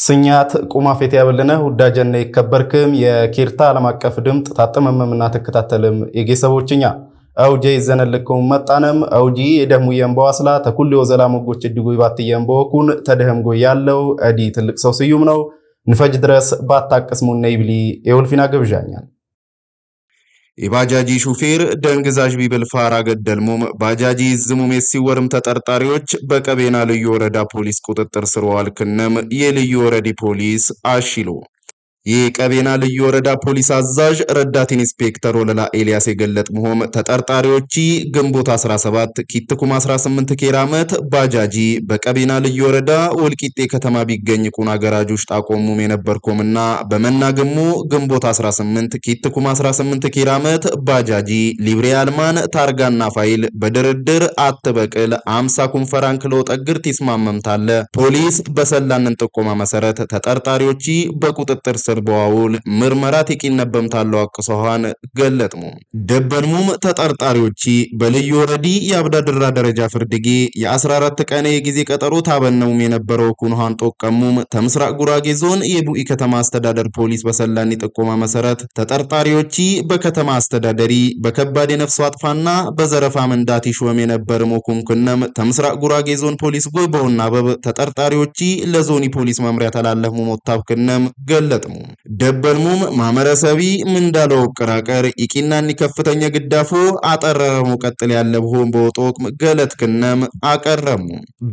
ስኛት ቁማፌት ያበለነ ሁዳጀነ ይከበርክም የኬርታ ዓለም አቀፍ ድምጥ ታጠመመምና ተከታተልም የጌሰቦችኛ አውጄ ይዘነልኩም መጣነም አውጂ የደሙ የምባዋስላ ተኩል ወዘላ ሞጎች ድጉ ይባት የምባወኩን ተደህምጎ ያለው አዲ ትልቅ ሰው ስዩም ነው ንፈጅ ድረስ ባታቀስሙን ነይብሊ የወልፊና ገብዣኛል የባጃጂ ሹፌር ደንግዛዥ ቢብል ፋራ ገደልሙም ባጃጂ ዝሙም ሲወርም ተጠርጣሪዎች በቀቤና ልዩ ወረዳ ፖሊስ ቁጥጥር ስር ዋል ከነም የልዩ ወረዳ ፖሊስ አሽሎ የቀቤና ልዩ ወረዳ ፖሊስ አዛዥ ረዳት ኢንስፔክተር ወለላ ኤልያስ የገለጥሙም ተጠርጣሪዎች ግንቦት 17 ኪትኩም 18 ኬራመት ባጃጂ በቀቤና ልዩ ወረዳ ወልቂጤ ከተማ ቢገኝ ቁና ገራጆች ጣቆሙም የነበርኩምና በመናገሙ ግንቦት 18 ኪትኩም 18 ኬራመት ባጃጂ ሊብሬ አልማን ታርጋና ፋይል በድርድር አትበቅል 50 ኩንፈራንክ ለወጠግር ተስማምምታለ ፖሊስ በሰላንን ጥቆማ መሰረት ተጠርጣሪዎች በቁጥጥር በዋውል ምርመራ ተቂነበም ታለው አቅሶሃን ገለጥሙ ደበልሙም ተጠርጣሪዎች በልዩ ወረዲ ያብዳድራ ደረጃ ፍርድጌ የ14 ቀን የጊዜ ቀጠሮ ታበነውም የነበረው ኩንሃን ጦቀሙም ተምስራቅ ጉራጌ ዞን የቡኢ ከተማ አስተዳደር ፖሊስ በሰላኒ ጥቆማ መሰረት ተጠርጣሪዎች በከተማ አስተዳደሪ በከባድ የነፍስ አጥፋና በዘረፋ መንዳት ይሾም የነበረ ሞኩንከነም ተምስራቅ ጉራጌ ዞን ፖሊስ ጎይ በውናበብ ተጠርጣሪዎች ለዞኒ ፖሊስ መምሪያ ተላለፉ ሞታብከነም ገለጥሙ ደበልሙም ማመረሰቢ ምንዳለው ቅራቀር ይቂናኒ ከፍተኛ ግዳፎ አጠረረሙ ቀጥል ያለብሆን በወጦቅ ገለጥከነም አቀረሙ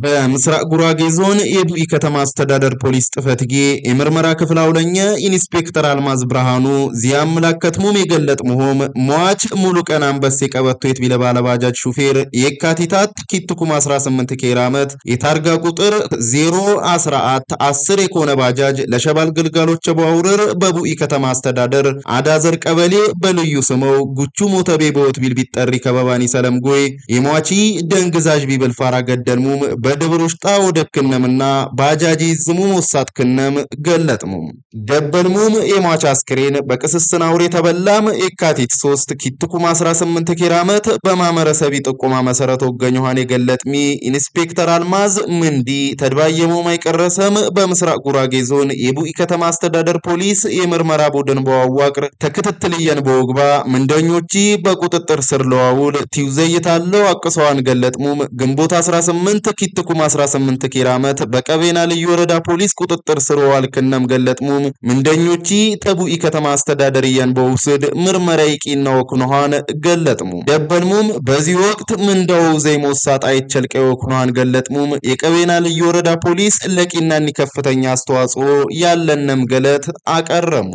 በምስራቅ ጉራጌ ዞን የቡኢ ከተማ አስተዳደር ፖሊስ ጥፈትጌ የምርመራ ክፍል አውለኛ ኢንስፔክተር አልማዝ ብርሃኑ ዚያምላከትሙም የገለጥሙም ሟች ሙሉ ቀን አንበስ የቀበቶ የትቢለ ባለባጃጅ ሹፌር የካቲታት ኪትኩም 18 ኬራመት የታርጋ ቁጥር 011 10 የኮነ ባጃጅ ለሸባል ግልጋሎች በአውረር በቡኢ ከተማ አስተዳደር አዳዘር ቀበሌ በልዩ ስመው ጉቹ ሞተቤ በወት ቢል ቢጠሪ ከበባኒ ሰለምጎይ የሟቺ ደንግዛዥ ቢብል ፋራ ገደልሙም በድብሩሽጣ ወደክነምና ባጃጂ ዝሙም ወሳትከነም ገለጥሙም ደበልሙም የሟች አስክሬን በቅስስና አውሬ ተበላም የካቲት 3 ኪትኩም 18 ኬራመት በማመረሰቢ ጥቆማ መሰረት ወገኘኋን የገለጥሚ ኢንስፔክተር አልማዝ ምንዲ ተድባየሙ ማይቀረሰም በምስራቅ ጉራጌ ዞን የቡኢ ከተማ አስተዳደር ፖሊስ የምርመራ ቡድን በዋዋቅር ተከታተልየን በወግባ ምንደኞች በቁጥጥር ስር ለዋውል ቲውዘይታለው አቅሰዋን ገለጥሙም ግንቦት 18 ኪትኩም 18 ኬራመት በቀቤና ልዩ ወረዳ ፖሊስ ቁጥጥር ስር ዋል ከነም ገለጥሙም ምንደኞች ተቡኢ ከተማ አስተዳደርየን በውስድ ምርመራ ይቂና ወክኖሃን ገለጥሙ ደበልሙም በዚህ ወቅት ምንደው ዘይሞሳት አይቸልቀው ወክኖሃን ገለጥሙም የቀቤና ልዩ ወረዳ ፖሊስ ለቂናኒ ከፍተኛ አስተዋጽኦ ያለንም ገለት አቀረሙ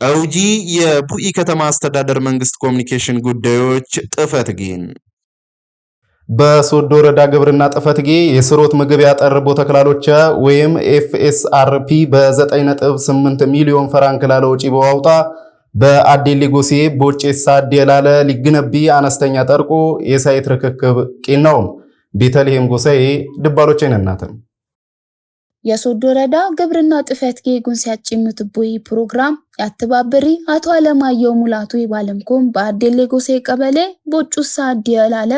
አውጂ የቡኢ ከተማ አስተዳደር መንግስት ኮሙኒኬሽን ጉዳዮች ጥፈትጌን በሶዶ ወረዳ ግብርና ጥፈትጌ የስሮት ምግብ ያጠርቦ ተክላሎች ወይም ኤፍኤስአርፒ በ9.8 ሚሊዮን ፍራንክ ላለውጪ በዋውጣ በአዴሌ ጎሴ ቦጬሳ ዲላለ ሊግነቢ አነስተኛ ጠርቆ የሳይት ርክክብ ቂናው ቤተልሔም ጎሳዬ ድባሎቼን እናተም የሶዶ ወረዳ ግብርና ጥፈትጌ ጉንሲያጭምት ቦይ ፕሮግራም ያተባበሪ አቶ አለማየሁ ሙላቱ ይባለምኩም በአዴሌ ጎሴ ቀበሌ ቦጩሳ ዲላለ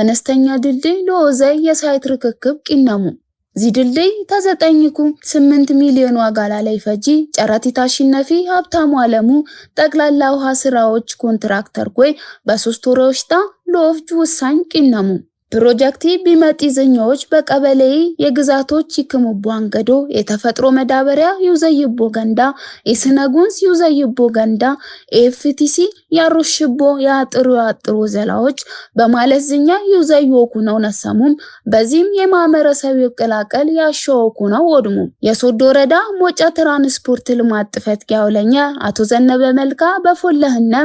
አነስተኛ ድልድይ ለወዘይ የሳይት ርክክብ ቂናሙ ዚድልድይ ተዘጠኝኩም 8 ሚሊዮን ዋጋ ላይ ፈጂ ጨረቲ ታሽነፊ ሀብታሙ አለሙ ጠቅላላ ውሃ ስራዎች ኮንትራክተር ጎይ በ3 ወሮችታ ለወፍጅ ውሳኝ ቂናሙ ፕሮጀክቲ ቢመጥ ይዘኞች በቀበሌ የግዛቶች ይክሙቦ አንገዶ የተፈጥሮ መዳበሪያ ይውዘይቦ ገንዳ የስነጉንስ ይውዘይቦ ገንዳ ኤፍቲሲ ያሩሽቦ ያጥሩ ዘላዎች በማለዝኛ ይውዘይወኩ ነው ነሰሙም በዚህም የማመረሰብ ይቀላቀል ያሸወኩ ነው ወድሙ የሶዶ ወረዳ ሞጫ ትራንስፖርት ልማት ጥፈትጌ ያውለኛ አቶ ዘነበ መልካ በፎለህነ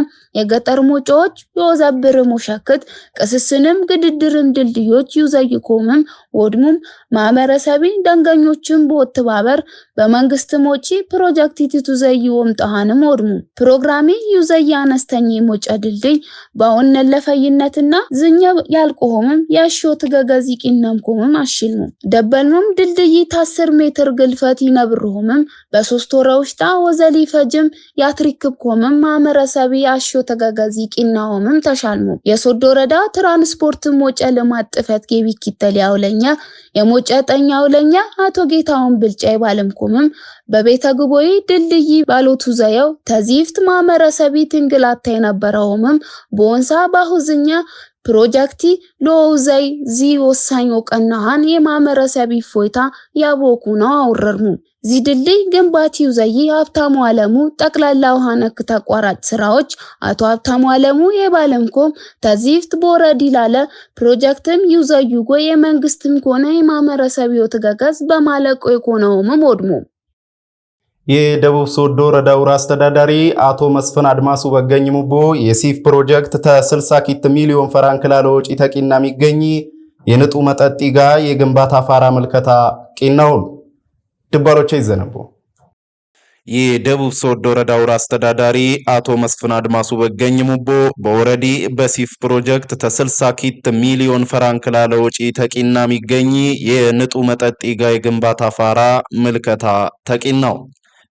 የገጠር ሞጮች የወዘብር ሙሸክት ቅስስንም ግድድርም ድልድዮች ይውዘይኮምም ወድሙም ማመረሰቢ ደንገኞችን በወተባበር በመንግስት ሞጪ ፕሮጀክት ይትዙዘይውም ጣሃንም ወድሙ ፕሮግራሚ ይውዘይ አነስተኛ ሞጫ ድልድይ ባውን ለፈይነትና ዝኛ ያልቆሆምም ያሾ ተገጋዚ ቂናምኮምም አሽልሙ ደበልሙም ድልድይ 10 ሜትር ግልፈት ይነብርሆምም በ3 ወራውሽታ ወዘሊ ፈጅም ያትሪክብኮምም ማመረሰቢ ያሾ ተገጋዚ ቂናሆምም ተሻልሙ የሶዶ ወረዳ ትራንስፖርት ሞጨ ለማጥፈት ገቢ ኪተል ያውለኛ የሞጫ ቦጨጠኛው ለኛ አቶ ጌታውን ብልጫ ይባልምኩምም በቤተ ግቦይ ድልድይ ባሎቱ ዘየው ተዚፍት ማህበረሰቢ ትንግላታ የነበረውም ቦንሳ ባሁዝኛ ፕሮጀክቲ ሎውዘይ ዚ ወሳኝ ወቀናሃን የማህበረሰቢ ፎይታ ያቦኩ ነው አውረርሙ ዚ ድልድይ ግንባታው ዘይ ሀብታሙ አለሙ ጠቅላላ ውሃ ነክ ተቋራጭ ስራዎች አቶ ሀብታሙ አለሙ የባለምኮም ተዚፍት ቦረዲ ላለ ፕሮጀክትም ዩዘዩጎ የመንግስትም ሆነ የማህበረሰብ ይወትገገዝ በማለቆ የኮነውም ወድሙ የደቡብ ሶዶ ወረዳ ውራ አስተዳዳሪ አቶ መስፍን አድማሱ በገኝሙቦ የሲፍ ፕሮጀክት ተ60 ሚሊዮን ፍራንክ ላለወጪ ተቂና የሚገኝ የንጡ መጠጥ ጋ የግንባታ ፋራ መልከታ ቂናው ድባሎች ይዘነቡ የደቡብ ሶዶ ወረዳ ውራ አስተዳዳሪ አቶ መስፍን አድማሱ በገኝሙቦ በወረዲ በሲፍ ፕሮጀክት ተ60 ሚሊዮን ፍራንክ ላለወጪ ተቂና የሚገኝ የንጡ መጠጥ ጋ የግንባታ ፋራ መልከታ ተቂናው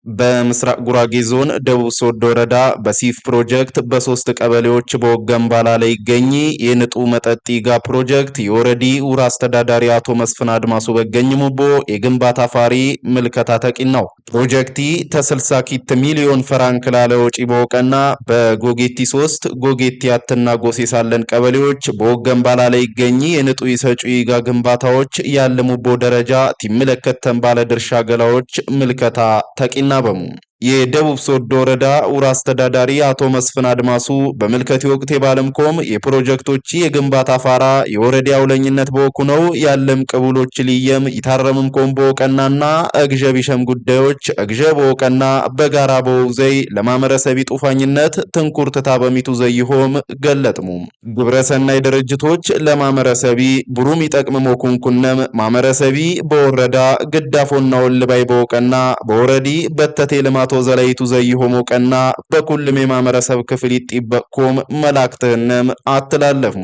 በምስራቅ ጉራጌ ዞን ደቡብ ሶዶ ወረዳ በሲፍ ፕሮጀክት በሶስት ቀበሌዎች በወገንባላ ላይ ይገኝ የንጡ መጠጥ ጋ ፕሮጀክት የወረዲ ውራ አስተዳዳሪ አቶ መስፍን አድማሱ በገኝሙቦ የግንባታ ፋሪ ምልከታ ተቂናው ፕሮጀክቲ ተ60 ሚሊዮን ፍራንክ ላለወጪ በወቀና በጎጌቲ 3 ጎጌቲ አትና ጎሴሳለን ቀበሌዎች በወገንባላ ላይ ይገኝ የንጡ ይሰጩ ጋ ግንባታዎች ያለሙቦ ደረጃ ትምለከተን ባለ ድርሻ ገላዎች ምልከታ ተቂና በሙ የደቡብ ሶዶ ወረዳ ውራ አስተዳዳሪ አቶ መስፍን አድማሱ በመልከቲ ወቅት የባለምኮም የፕሮጀክቶች የግንባታ ፋራ የወረዳ አውለኝነት በወኩ ነው ያለም ቅቡሎች ሊየም ይታረምም ኮም በወቀናና እግጀ ቢሸም ጉዳዮች እግጀ በወቀና በጋራ በውዘይ ለማህበረሰብ ጡፋኝነት ትንኩርትታ በሚቱ ዘይሆም ገለጥሙ ግብረሰናይ ድርጅቶች ለማህበረሰብ ብሩም ይጠቅም ሞኩንኩነም ማህበረሰብ በወረዳ ግዳፎና ወልባይ በወቀና በወረዲ በተቴ ለማቶ ዘላይቱ ዘይሆሞ ቀና በኩልም የማህበረሰብ ክፍል ይጥበቆም መላእክተንም አትላለፍሙ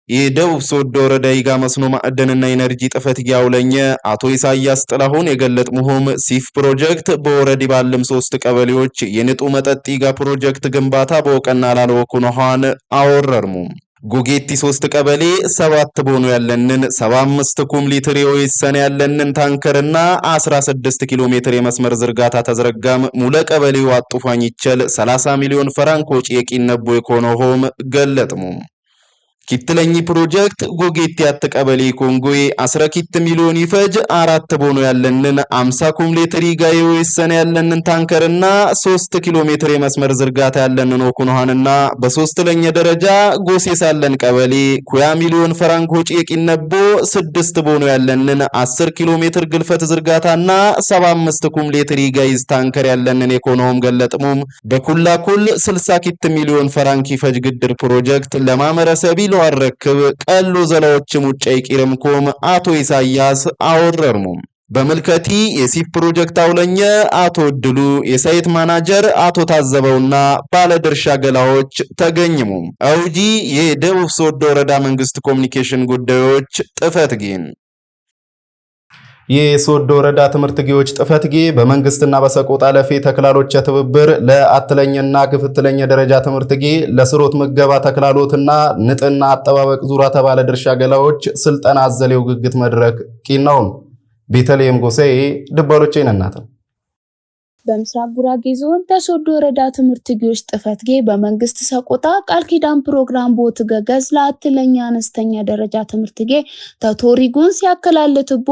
የደቡብ ሶዶ ወረዳ ይጋ መስኖ ማዕድንና ኢነርጂ ጥፈት ያውለኘ አቶ ኢሳያስ ጥላሁን የገለጥሙም ሲፍ ፕሮጀክት በወረዲ ባለም 3 ቀበሌዎች የንጡ መጠጥ ጋ ፕሮጀክት ግንባታ በወቀና ላለወኩ ነሃን አወረርሙ ጎጌቲ 3 ቀበሌ 7 ቦኑ ያለንን 75 ኩም ሊትር የወይሰን ያለንን ታንከርና 16 ኪሎ ሜትር የመስመር ዝርጋታ ተዝረጋም ሙለ ቀበሌው አጡፋኝ ይችል 30 ሚሊዮን ፍራንክ ወጪ የቂነቦ የኮኖሆም ገለጥሙ ኪትለኝ ፕሮጀክት ጎጌቲ አት ቀበሌ ኮንጎይ 10 ሚሊዮን ይፈጅ 4 ቦኑ ያለንን 50 ኩም ሊትር ጋ የወይሰን ያለንን ታንከርና 3 ኪሎ ሜትር የመስመር ዝርጋታ ያለንን ወኩኖሃንና በሶስተኛ ደረጃ ጎሴሳለን ቀበሌ 20 ሚሊዮን ፍራንክ ወጪ የቂነቦ 6 ቦኑ ያለንን 10 ኪሎ ሜትር ግልፈት ዝርጋታና 75 ኩም ሊትር ጋ ይዝ ታንከር ያለንን የኮኖም ገለጥሙም በኩላኩል 60 ሚሊዮን ፍራንክ ይፈጅ ግድር ፕሮጀክት ለማህበረሰብ አረክብ ቀሎ ዘላዎች ሙጫ ይቂርምኮም አቶ ኢሳያስ አወረርሙ በመልከቲ የሲፍ ፕሮጀክት አውለኘ አቶ ድሉ የሳይት ማናጀር አቶ ታዘበውና ባለድርሻ ገላዎች ተገኝሙ አውጂ የደቡብ ሶዶ ወረዳ መንግስት ኮሙኒኬሽን ጉዳዮች ጥፈትጊን የሶዶ ወረዳ ትምህርት ጌዎች ጥፈትጌ በመንግስትና በሰቆጣ ለፌ ተክላሎች ትብብር ለአትለኝና ክፍትለኝ ደረጃ ትምህርት ጌ ለስሮት ምገባ ተክላሎትና ንጥና አጠባበቅ ዙራ ተባለ ድርሻ ገላዎች ስልጠና አዘሌው ግግት መድረክ ቂናው ቤተልሔም ጎሴ ድባሎች ይነናተ በምስራቅ ጉራጌ ዞን ተሶዶ ወረዳ ትምህርት ጌዎች ጥፈትጌ በመንግስት ሰቆጣ ቃል ኪዳን ፕሮግራም ቦት ገገዝ ለአትለኛ አነስተኛ ደረጃ ትምህርት ጌ ተቶሪጉን ሲያከላልትቦ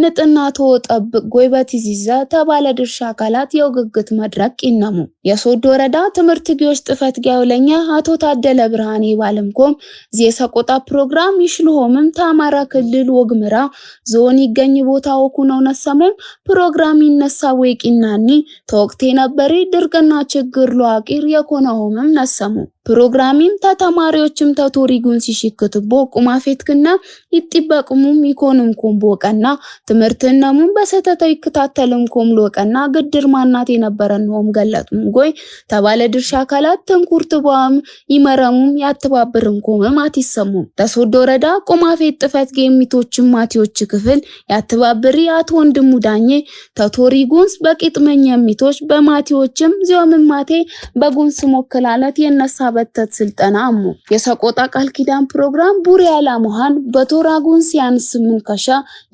ንጥና ተወጠብቅ ጎይበት ይዚዘ ተባለ ድርሻ አካላት የውግግት መድረክ ይነሙ የሶዶ ወረዳ ትምህርት ጌዎች ጥፈትጌ አውለኛ አቶ ታደለ ብርሃኔ ባለምኮም የሰቆጣ ፕሮግራም ይሽልሆምም ታማራ ክልል ወግምራ ዞን ይገኝ ቦታ ወኩነው ነሰሙም ፕሮግራም ይነሳ ወይቂናኒ ተወቅቴ ነበር ድርቅና ችግር ለዋቂር የኮነሆምም ነሰሙ ፕሮግራሚም ተተማሪዎችም ተቶሪጉን ሲሽክትቦ ቁማፌትክና ይጥበቅሙም ይኮንም ኮምቦቀና ትምህርትነሙም በሰተተው ይከታተልም ኮምሎቀና ግድር ማናት የነበረንሆም ገለጥሙ ጎይ ተባለ ድርሻ አካላት ተንኩርትባም ይመረሙም ያተባብርም ኮምም አትሰሙ ተሶዶ ወረዳ ቁማፌት ጥፈት ጌሚቶችም ማቲዎች ክፍል ያተባብሪ አቶ ወንድሙ ዳኜ ተቶሪጉንስ በቂጥመኛ ሚቶች በማቲዎችም ዚዮምም ማቴ በጉንስ ሞከላለት የነሳ በተት ስልጠና አሙ የሰቆጣ ቃል ኪዳን ፕሮግራም ቡሪ ያላሙሃን በቶራጉን ሲያንስ ምን ከሻ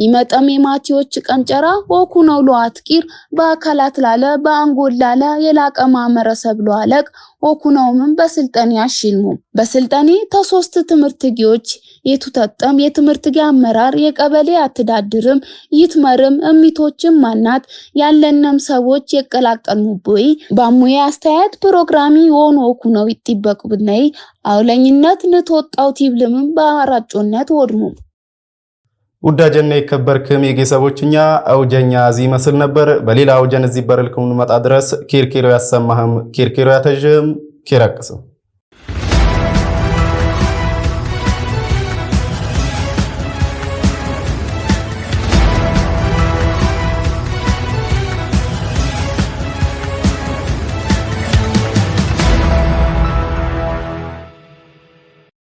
ይመጣም የማቲዎች ቀንጨራ ወኩነው ለአትቂር በአካላት ላለ በአንጎል ላለ የላቀ ማህበረሰብ ለአለቅ ወኩነውም በስልጠኔ ያሽልሙ በስልጠኔ ተሶስት ትምህርት ጊዎች የቱተጠም የትምህርት ጊ አመራር የቀበሌ አትዳድርም ይትመርም እሚቶችም ማናት ያለንም ሰዎች የቀላቀልሙቦይ ባሙዬ አስተያየት ፕሮግራሚ ሆኖ ወኩነው ይጥበቁ ብነይ አውለኝነት ንተወጣው ቲብልምም በአራጮነት ወድሙ ውዳጀነ ይከበርክም የጌሰቦችኛ አውጀኛ እዚ መስል ነበር በሌላ አውጀን እዚ በረልኩም መጣ ድረስ ኪርኪሮ ያሰማህም ኪርኪሮ ያተጅም ኪራቅሰው